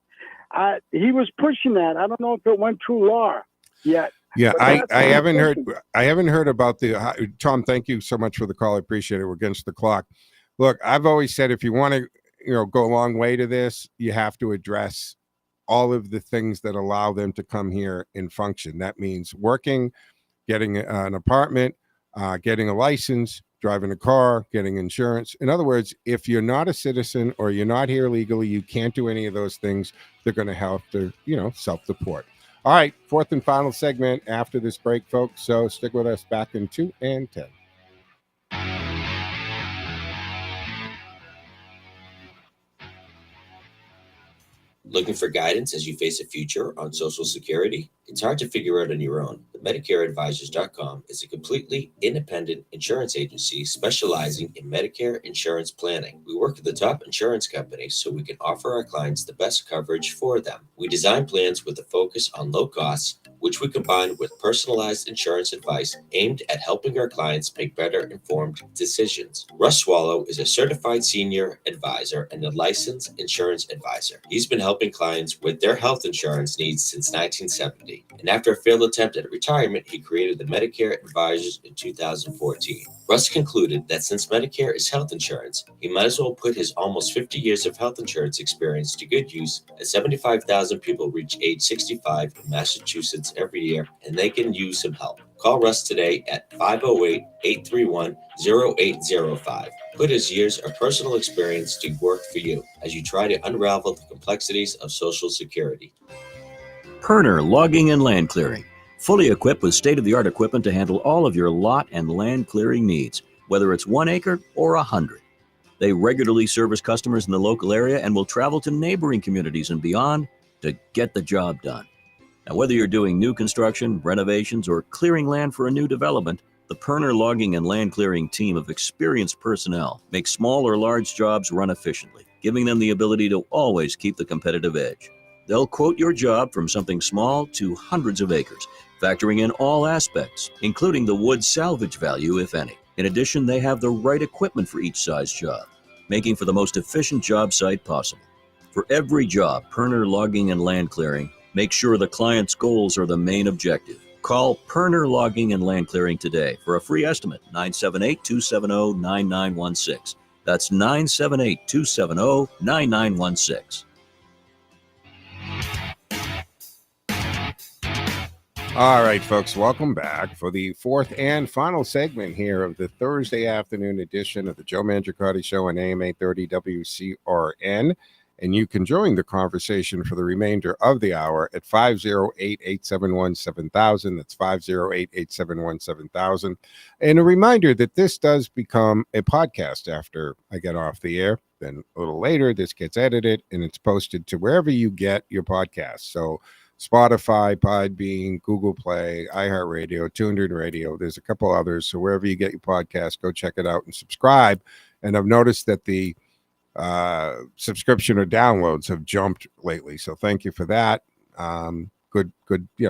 M: He was pushing that. I don't know if it went through law yet.
C: Yeah, I haven't heard about the Tom. Thank you so much for the call. I appreciate it. We're against the clock. Look, I've always said, if you want to, go a long way to this, you have to address all of the things that allow them to come here and function. That means working, getting an apartment, getting a license, driving a car, getting insurance. In other words, if you're not a citizen or you're not here legally, you can't do any of those things. They're going to have to, self-deport. All right, fourth and final segment after this break, folks. So stick with us. Back in 2 and 10.
E: Looking for guidance as you face a future on Social Security? It's hard to figure out on your own. But MedicareAdvisors.com is a completely independent insurance agency specializing in Medicare insurance planning. We work with the top insurance companies so we can offer our clients the best coverage for them. We design plans with a focus on low costs, which we combine with personalized insurance advice aimed at helping our clients make better informed decisions. Russ Swallow is a certified senior advisor and a licensed insurance advisor. He's been helping clients with their health insurance needs since 1970. And after a failed attempt at retirement, he created the Medicare Advisors in 2014. Russ concluded that since Medicare is health insurance, he might as well put his almost 50 years of health insurance experience to good use, as 75,000 people reach age 65 in Massachusetts every year, and they can use some help. Call Russ today at 508-831-0805. Put his years of personal experience to work for you as you try to unravel the complexities of Social Security.
N: Perner Logging and Land Clearing. Fully equipped with state-of-the-art equipment to handle all of your lot and land clearing needs, whether it's 1 acre or 100. They regularly service customers in the local area and will travel to neighboring communities and beyond to get the job done. Now, whether you're doing new construction, renovations, or clearing land for a new development, the Perner Logging and Land Clearing team of experienced personnel makes small or large jobs run efficiently, giving them the ability to always keep the competitive edge. They'll quote your job from something small to hundreds of acres, factoring in all aspects, including the wood salvage value, if any. In addition, they have the right equipment for each size job, making for the most efficient job site possible. For every job, Perner Logging and Land Clearing make sure the client's goals are the main objective. Call Perner Logging and Land Clearing today for a free estimate, 978-270-9916. That's 978-270-9916.
C: All right, folks, welcome back for the fourth and final segment here of the Thursday afternoon edition of the Joe Mangiacotti Show on AM 830 WCRN. And you can join the conversation for the remainder of the hour at 508-871-7000. That's 508-871-7000. And a reminder that this does become a podcast after I get off the air. Then a little later, this gets edited and it's posted to wherever you get your podcasts. So Spotify, Podbean, Google Play, iHeartRadio, Tuned In Radio. There's a couple others. So wherever you get your podcast, go check it out and subscribe. And I've noticed that the subscription or downloads have jumped lately. So thank you for that. Good,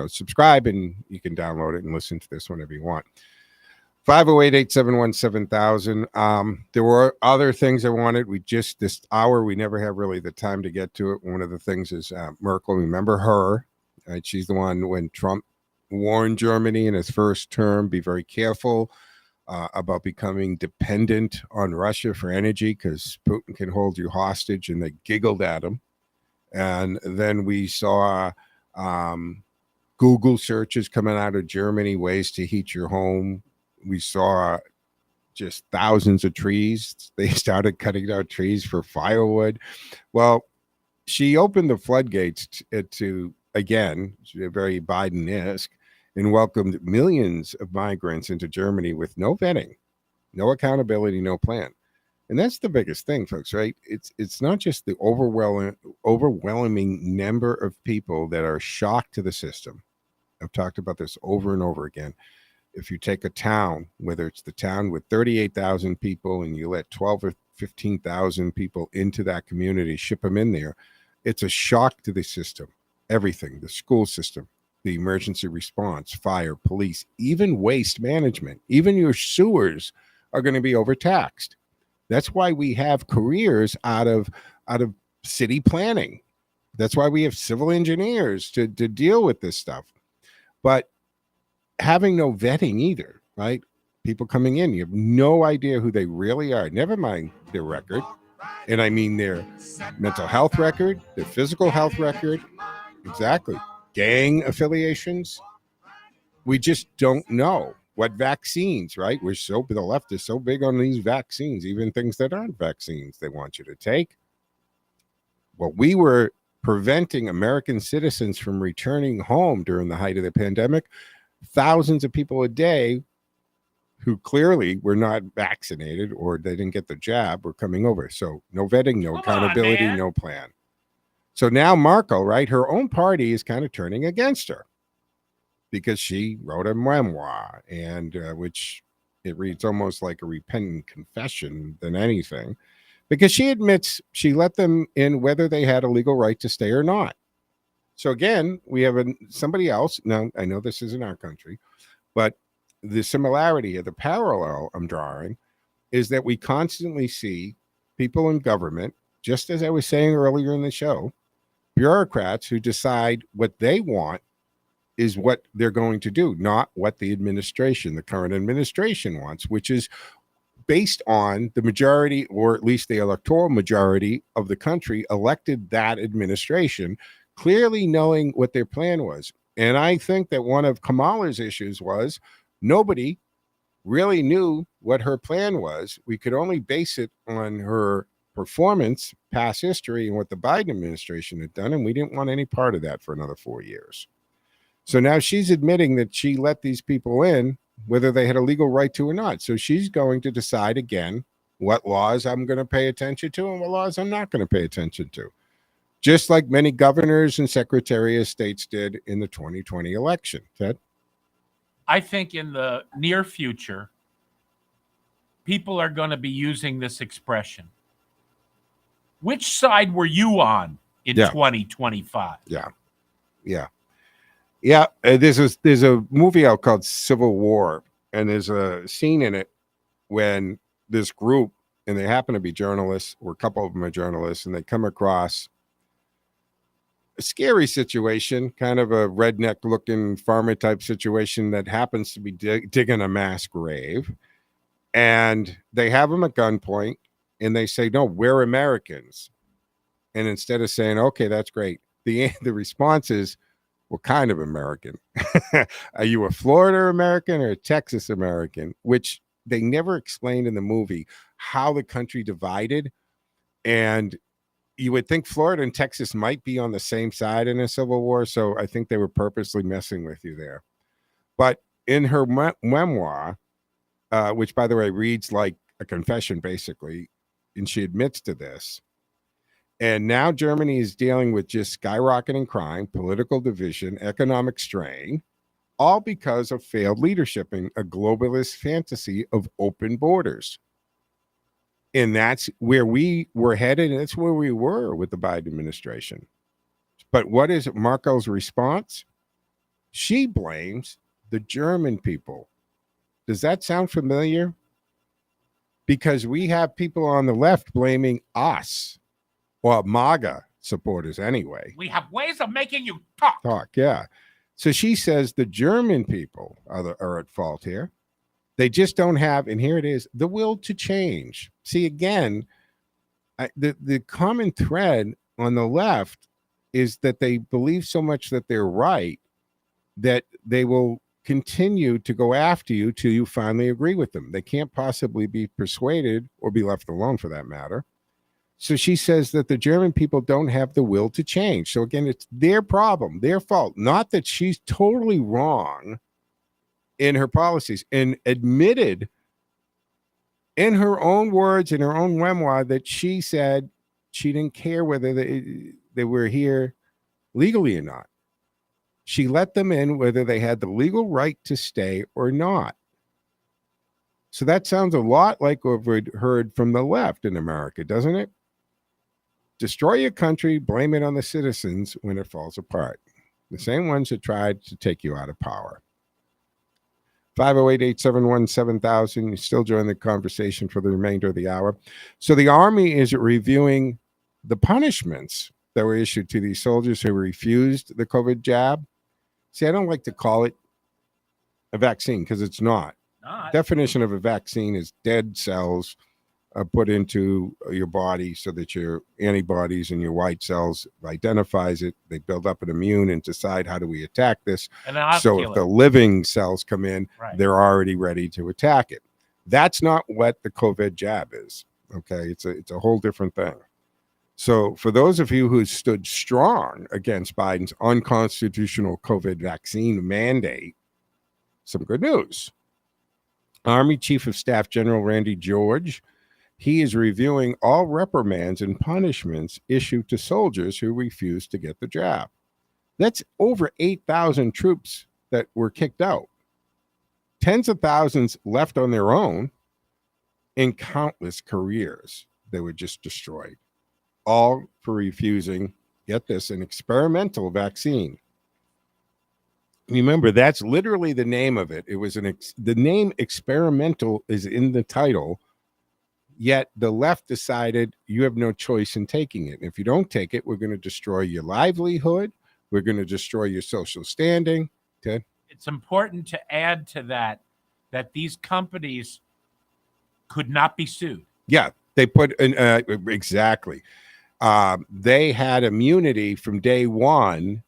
C: subscribe and you can download it and listen to this whenever you want. 508-871-7000. There were other things I wanted. This hour, we never have really the time to get to it. One of the things is Merkel. Remember her, right? She's the one when Trump warned Germany in his first term, be very careful about becoming dependent on Russia for energy because Putin can hold you hostage, and they giggled at him. And then we saw Google searches coming out of Germany, ways to heat your home. We saw just thousands of trees. They started cutting down trees for firewood. Well, she opened the floodgates to again, very Biden-esque, and welcomed millions of migrants into Germany with no vetting, no accountability, no plan. And that's the biggest thing, folks, right? It's not just the overwhelming number of people that are shocked to the system. I've talked about this over and over again. If you take a town, whether it's the town with 38,000 people and you let 12 or 15,000 people into that community, ship them in there, it's a shock to the system. Everything, the school system, the emergency response, fire, police, even waste management, even your sewers are going to be overtaxed. That's why we have careers out of city planning. That's why we have civil engineers to deal with this stuff. But having no vetting either, right? People coming in, you have no idea who they really are. Never mind their record. And I mean their mental health record, their physical health record. Exactly. Gang affiliations. We just don't know what vaccines, right? The left is so big on these vaccines, even things that aren't vaccines they want you to take. Well, we were preventing American citizens from returning home during the height of the pandemic. Thousands of people a day who clearly were not vaccinated or they didn't get the jab were coming over. So no vetting, no accountability, no plan. So now Merkel, right, her own party is kind of turning against her because she wrote a memoir, and which it reads almost like a repentant confession than anything, because she admits she let them in whether they had a legal right to stay or not. So again, we have somebody else. Now, I know this isn't our country, but the similarity of the parallel I'm drawing is that we constantly see people in government, just as I was saying earlier in the show, bureaucrats who decide what they want is what they're going to do, not what the current administration wants, which is based on the majority, or at least the electoral majority of the country elected that administration, clearly knowing what their plan was. And I think that one of Kamala's issues was nobody really knew what her plan was. We could only base it on her performance, past history, and what the Biden administration had done, and we didn't want any part of that for another 4 years. So now she's admitting that she let these people in, whether they had a legal right to or not. So she's going to decide again what laws I'm going to pay attention to and what laws I'm not going to pay attention to. Just like many governors and secretary of states did in the 2020 election. Ted?
H: I think in the near future, people are going to be using this expression. Which side were you on in
C: Yeah.
H: 2025.
C: Yeah. There's a movie out called Civil War, and there's a scene in it when this group, and they happen to be journalists, or a couple of them are journalists, and they come across a scary situation, kind of a redneck looking farmer type situation that happens to be digging a mass grave. And they have them at gunpoint, and they say, "No, we're Americans." And instead of saying, "Okay, that's great," the response is, "What kind of American? Are you a Florida American or a Texas American?" Which they never explained in the movie how the country divided. And you would think Florida and Texas might be on the same side in a civil war. So I think they were purposely messing with you there. But in her memoir, which, by the way, reads like a confession, basically, and she admits to this. And now Germany is dealing with just skyrocketing crime, political division, economic strain, all because of failed leadership in a globalist fantasy of open borders. And that's where we were headed, and that's where we were with the Biden administration. But what is Merkel's response? She blames the German people. Does that sound familiar? Because we have people on the left blaming us, well, MAGA supporters anyway.
H: We have ways of making you talk.
C: Yeah. So she says the German people are at fault here. They just don't have, and here it is, the will to change. See, again, the common thread on the left is that they believe so much that they're right that they will continue to go after you till you finally agree with them. They can't possibly be persuaded or be left alone, for that matter. So she says that the German people don't have the will to change. So again, it's their problem, their fault. Not that she's totally wrong in her policies, and admitted in her own words, in her own memoir, that she said she didn't care whether they were here legally or not. She let them in whether they had the legal right to stay or not. So that sounds a lot like what we've heard from the left in America, doesn't it? Destroy your country, blame it on the citizens when it falls apart. The same ones that tried to take you out of power. 508-871-7000. You still join the conversation for the remainder of the hour. So the Army is reviewing the punishments that were issued to these soldiers who refused the COVID jab. See, I don't like to call it a vaccine because it's not. Definition of a vaccine is dead cells put into your body so that your antibodies and your white cells identifies it. They build up an immune and decide, how do we attack this? So if the living cells come in, they're already ready to attack it. That's not what the COVID jab is. Okay, it's a whole different thing. So for those of you who stood strong against Biden's unconstitutional COVID vaccine mandate, some good news. Army Chief of Staff General Randy George, he is reviewing all reprimands and punishments issued to soldiers who refuse to get the jab. That's over 8,000 troops that were kicked out. Tens of thousands left on their own, and countless careers that were just destroyed. All for refusing, get this, an experimental vaccine. Remember, that's literally the name of it. It was the name experimental is in the title. Yet the left decided you have no choice in taking it. If you don't take it, we're going to destroy your livelihood. We're going to destroy your social standing. Okay.
H: It's important to add to that these companies could not be sued.
C: Yeah, they put in exactly. They had immunity from day one,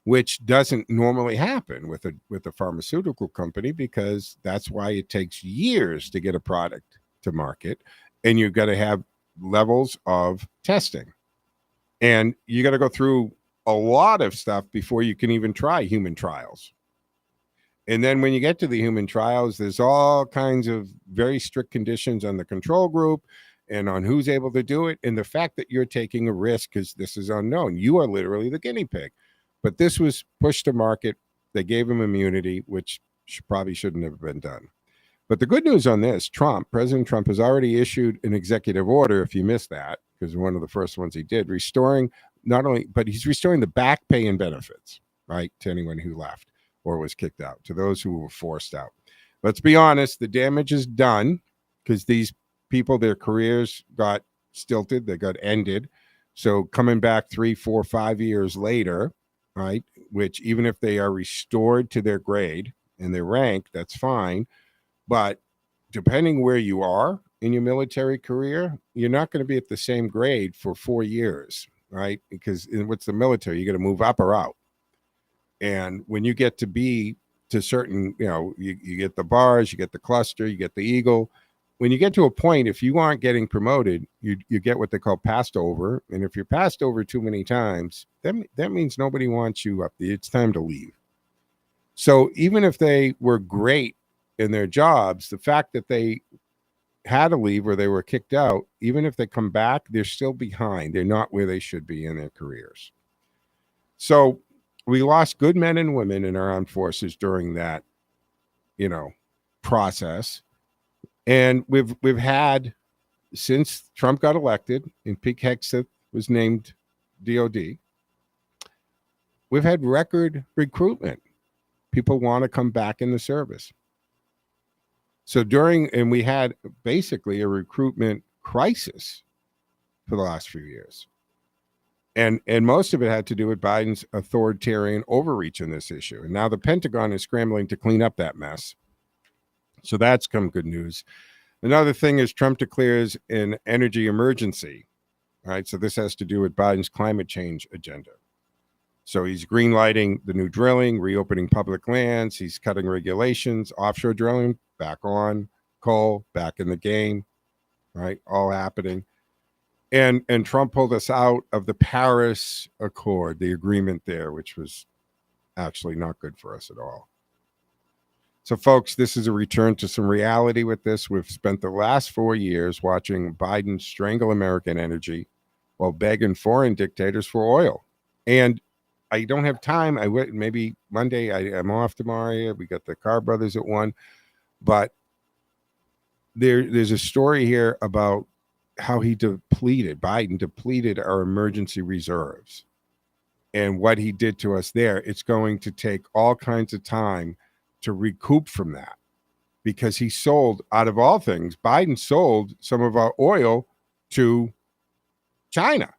C: which doesn't normally happen with a pharmaceutical company, because that's why it takes years to get a product to market. And you've got to have levels of testing. And you got to go through a lot of stuff before you can even try human trials. And then when you get to the human trials, there's all kinds of very strict conditions on the control group and on who's able to do it. And the fact that you're taking a risk because this is unknown. You are literally the guinea pig. But this was pushed to market. They gave him immunity, which probably shouldn't have been done. But the good news on this, President Trump has already issued an executive order, if you missed that, because one of the first ones he did, restoring not only, but he's restoring the back pay and benefits, right, to anyone who left or was kicked out, to those who were forced out. Let's be honest, the damage is done because these people, their careers got stilted, they got ended. So coming back 3, 4, 5 years later, right, which even if they are restored to their grade and their rank, that's fine. But depending where you are in your military career, you're not going to be at the same grade for 4 years, right? Because what's the military? You're going to move up or out. And when you get to be to certain, you get the bars, you get the cluster, you get the eagle. When you get to a point, if you aren't getting promoted, you get what they call passed over. And if you're passed over too many times, that means nobody wants you up there. It's time to leave. So even if they were great in their jobs, the fact that they had to leave or they were kicked out, even if they come back, they're still behind. They're not where they should be in their careers. So we lost good men and women in our armed forces during that, process. And we've had, since Trump got elected and Pete Hegseth was named DOD, we've had record recruitment. People want to come back in the service. So and we had basically a recruitment crisis for the last few years. And most of it had to do with Biden's authoritarian overreach in this issue. And now the Pentagon is scrambling to clean up that mess. So that's come good news. Another thing is Trump declares an energy emergency. Right. So this has to do with Biden's climate change agenda. So he's greenlighting the new drilling, reopening public lands. He's cutting regulations, offshore drilling, back on, coal, back in the game. Right. All happening. And Trump pulled us out of the Paris Accord, the agreement there, which was actually not good for us at all. So, folks, this is a return to some reality with this. We've spent the last 4 years watching Biden strangle American energy while begging foreign dictators for oil. And I don't have time. Maybe Monday. I'm off tomorrow. We got the Carr brothers at 1. But there's a story here about how Biden depleted our emergency reserves and what he did to us there. It's going to take all kinds of time to recoup from that because he sold, out of all things, Biden sold some of our oil to China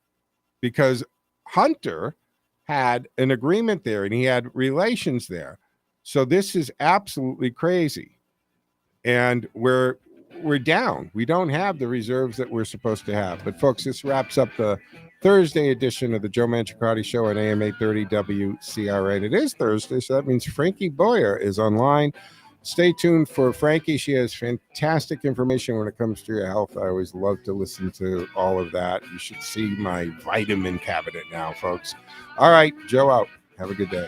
C: because Hunter had an agreement there and he had relations there. So this is absolutely crazy. And we're down. We don't have the reserves that we're supposed to have. But folks, this wraps up the Thursday edition of the Joe Mangiacotti Show on AM 830 WCRN. It is Thursday, so that means Frankie Boyer is online. Stay tuned for Frankie. She has fantastic information when it comes to your health. I always love to listen to all of that. You should see my vitamin cabinet now, folks. All right, Joe out. Have a good day.